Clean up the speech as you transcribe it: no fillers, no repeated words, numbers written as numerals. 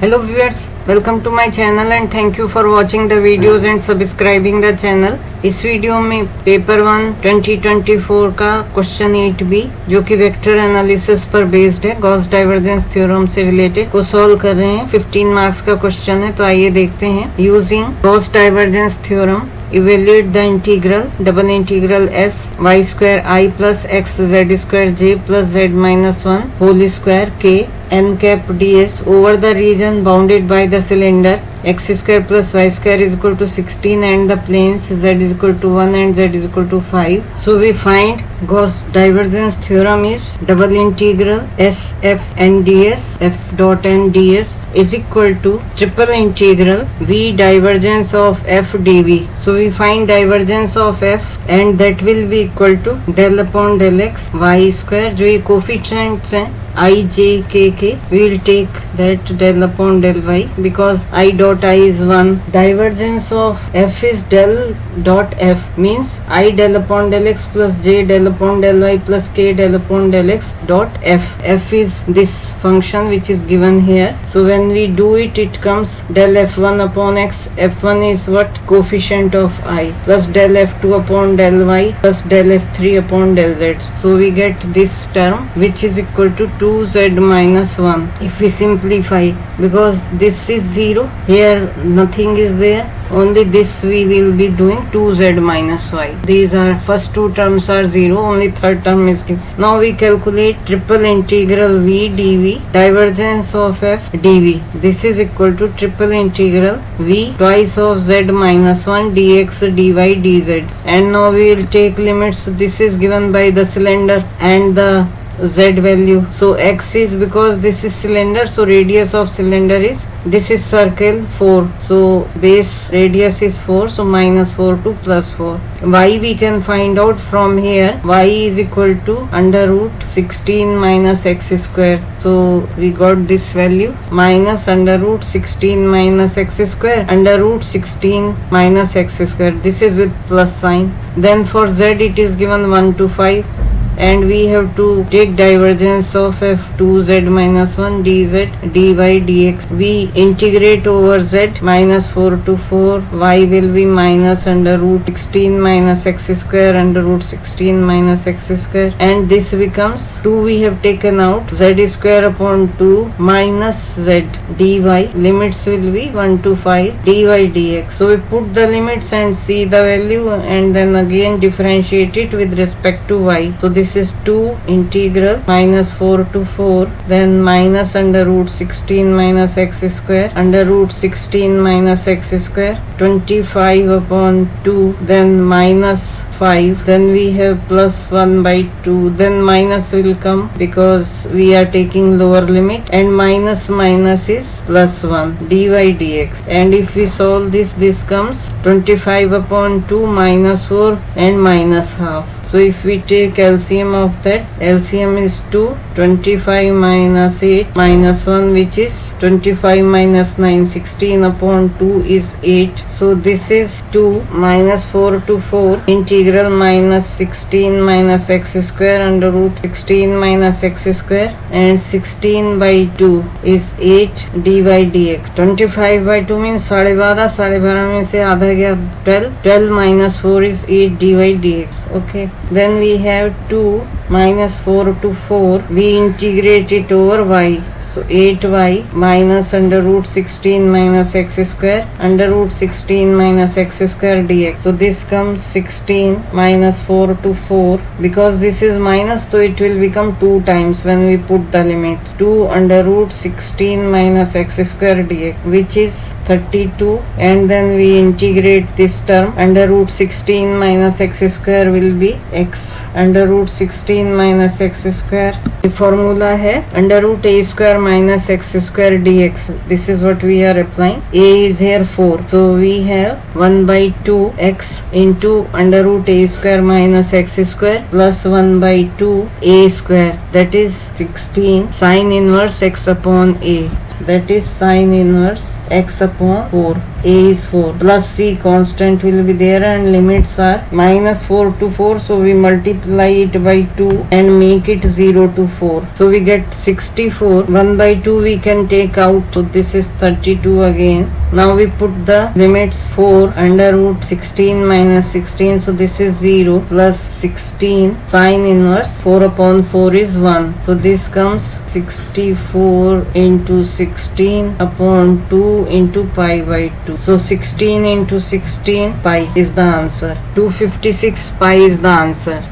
Hello viewers, welcome to my channel and thank you for watching the videos and subscribing the channel. इस video में paper 1 2024 का question 8B जो कि vector analysis पर based है, Gauss divergence theorem से related को solve कर रहे हैं। 15 मार्क्स का क्वेश्चन है, तो आइए देखते हैं। Using Gauss divergence theorem evaluate the integral double integral s y square I plus x z square j plus z minus 1 whole square k n cap ds over the region bounded by the cylinder x square plus y square is equal to 16 and the planes z is equal to 1 and z is equal to 5. So we find Gauss divergence theorem is double integral s f n ds f dot n ds is equal to triple integral v divergence of f dv. So we find divergence of f and that will be equal to del upon del x y square जो ये coefficients हैं I, j, k, we will take that del upon del y because I dot I is 1. Divergence of f is del dot f means I del upon del x plus j del upon del y plus k del upon del x dot f. F is this function which is given here. So when we do it, it comes del f1 upon x. F1 is what? Coefficient of I plus del f2 upon del y plus del f3 upon del z. So we get this term which is equal to 2z minus 1 if we simplify, because this is 0 here, nothing is there, only this we will be doing 2z minus y. These are first two terms are 0, only third term is given. Now we calculate triple integral v dv divergence of f dv. This is equal to triple integral v twice of z minus 1 dx dy dz, and now we will take limits. This is given by the cylinder and the z value. So x is, because this is cylinder, so radius of cylinder is, this is circle 4, so base radius is 4, so minus 4 to plus 4. Y we can find out from here. Y is equal to under root 16 minus x square. So we got this value minus under root 16 minus x square under root 16 minus x square. This is with plus sign. Then for z it is given 1 to 5. And we have to take divergence of f 2z minus 1 dz dy dx. We integrate over z minus 4 to 4. Y will be minus under root 16 minus x square under root 16 minus x square, and this becomes 2 we have taken out, z square upon 2 minus z dy. Limits will be 1 to 5 dy dx. So we put the limits and see the value and then again differentiate it with respect to y. So this is 2 integral minus 4 to 4, then minus under root 16 minus x square under root 16 minus x square 25 upon 2, then minus 5, then we have plus 1 by 2, then minus will come because we are taking lower limit, and minus minus is plus 1 dy dx. And if we solve this, this comes 25 upon 2 minus 4 and minus half. So if we take LCM of that, LCM is 2, 25 minus 8 minus 1 which is 25 minus 9, 16 upon 2 is 8. So this is 2 minus 4 to 4 integral minus 16 minus x square under root 16 minus x square, and 16 by 2 is 8 dy dx. 25 by 2 means 12.5, 12.5 में से आधा गया 12, 12 minus 4 is 8 dy dx. Okay, then we have 2 minus 4 to 4, we integrate it over y. So 8y minus under root 16 minus x square under root 16 minus x square dx. So this comes 16 minus 4 to 4, because this is minus, so it will become 2 times when we put the limits. 2 under root 16 minus x square dx, which is 32, and then we integrate this term. Under root 16 minus x square will be x under root 16 minus x square. The formula है under root a square minus x square dx. This is what we are applying. A is here 4, so we have 1 by 2 x into under root a square minus x square plus 1 by 2 a square, that is 16 sine inverse x upon a. that is sin inverse x upon 4. A is 4 plus c constant will be there and limits are minus 4 to 4, so we multiply it by 2 and make it 0 to 4, so we get 64. 1 by 2 we can take out, so this is 32 again. Now we put the limits 4 under root 16 minus 16, so this is 0 plus 16 sin inverse 4 upon 4 is 1, so this comes 64 into 16 upon 2 into pi by 2. So 16 into 16 pi is the answer. 256 pi is the answer.